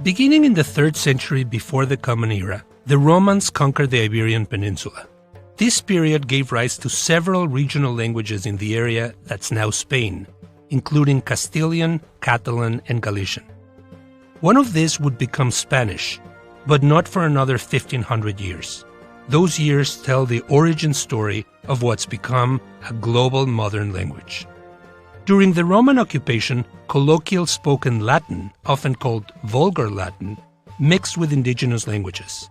Beginning in the 3rd century before the Common Era, the Romans conquered the Iberian Peninsula. This period gave rise to several regional languages in the area that's now Spain, including Castilian, Catalan, and Galician. One of these would become Spanish, but not for another 1,500 years. Those years tell the origin story of what's become a global modern language. During the Roman occupation, colloquial spoken Latin, often called Vulgar Latin, mixed with indigenous languages.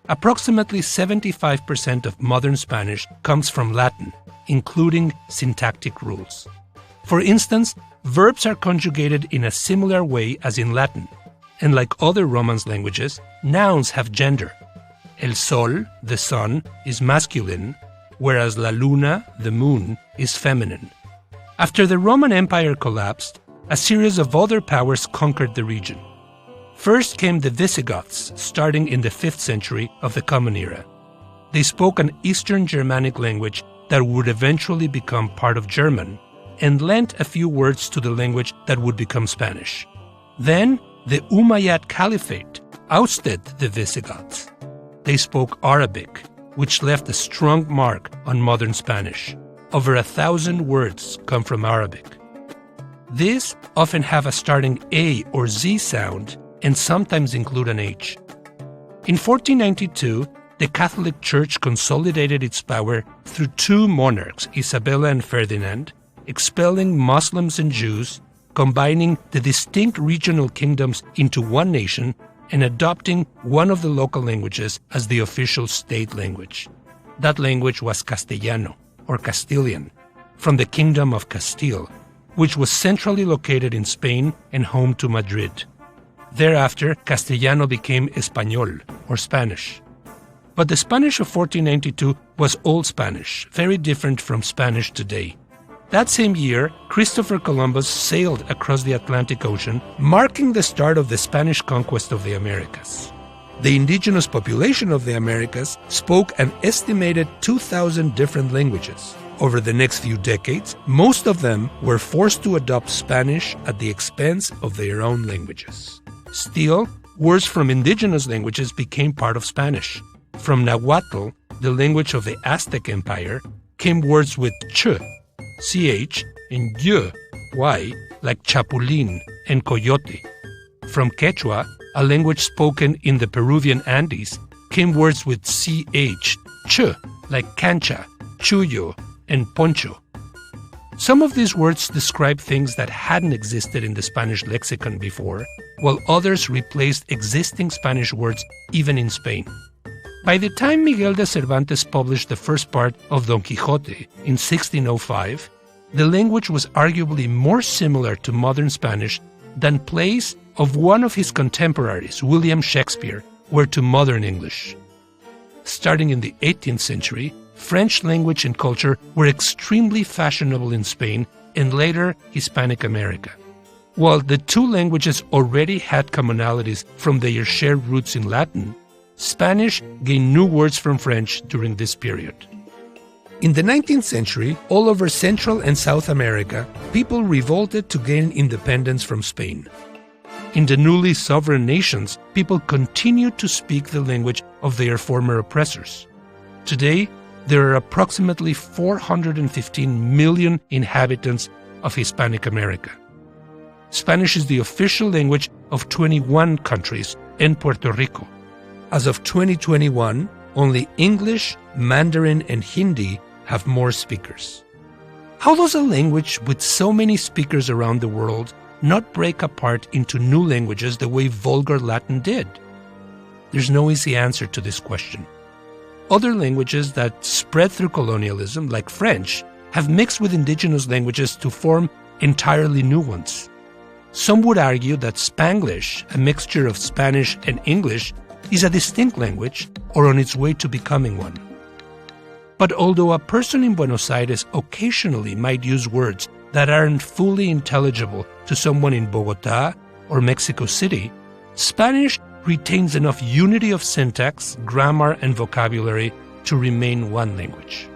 Approximately 75% of modern Spanish comes from Latin, including syntactic rules. For instance, verbs are conjugated in a similar way as in Latin, and like other Romance languages, nouns have gender. El sol, the sun, is masculine, whereas la luna, the moon, is feminine. After the Roman Empire collapsed, a series of other powers conquered the region. First came the Visigoths, starting in the 5th century of the Common Era. They spoke an Eastern Germanic language that would eventually become part of German, and lent a few words to the language that would become Spanish. Then, the Umayyad Caliphate ousted the Visigoths. They spoke Arabic, which left a strong mark on modern Spanish. Over 1,000 words come from Arabic. These often have a starting A or Z sound and sometimes include an H. In 1492, the Catholic Church consolidated its power through 2 monarchs, Isabella and Ferdinand, expelling Muslims and Jews, combining the distinct regional kingdoms into one nation, and adopting one of the local languages as the official state language. That language was Castellano, or Castilian, from the Kingdom of Castile, which was centrally located in Spain and home to Madrid. Thereafter, Castellano became Español, or Spanish. But the Spanish of 1492 was Old Spanish, very different from Spanish today. That same year, Christopher Columbus sailed across the Atlantic Ocean, marking the start of the Spanish conquest of the Americas. The indigenous population of the Americas spoke an estimated 2,000 different languages. Over the next few decades, most of them were forced to adopt Spanish at the expense of their own languages. Still, words from indigenous languages became part of Spanish. From Nahuatl, the language of the Aztec Empire, came words with ch, ch, and y, y, like chapulín and coyote. From Quechua, a language spoken in the Peruvian Andes, came words with ch, ch, like cancha, chuyo, and poncho. Some of these words describe things that hadn't existed in the Spanish lexicon before, while others replaced existing Spanish words even in Spain. By the time Miguel de Cervantes published the first part of Don Quixote in 1605, the language was arguably more similar to modern Spanish than plays of one of his contemporaries, William Shakespeare, were to modern English. Starting in the 18th century, French language and culture were extremely fashionable in Spain and later Hispanic America. While the two languages already had commonalities from their shared roots in Latin, Spanish gained new words from French during this period. In the 19th century, all over Central and South America, people revolted to gain independence from Spain. In the newly sovereign nations, people continued to speak the language of their former oppressors. Today, there are approximately 415 million inhabitants of Hispanic America. Spanish is the official language of 21 countries and Puerto Rico. As of 2021, only English, Mandarin, and Hindi have more speakers. How does a language with so many speakers around the world not break apart into new languages the way Vulgar Latin did? There's no easy answer to this question. Other languages that spread through colonialism, like French, have mixed with indigenous languages to form entirely new ones. Some would argue that Spanglish, a mixture of Spanish and English, is a distinct language or on its way to becoming one. But although a person in Buenos Aires occasionally might use words that aren't fully intelligible to someone in Bogotá or Mexico City, Spanish retains enough unity of syntax, grammar, and vocabulary to remain one language.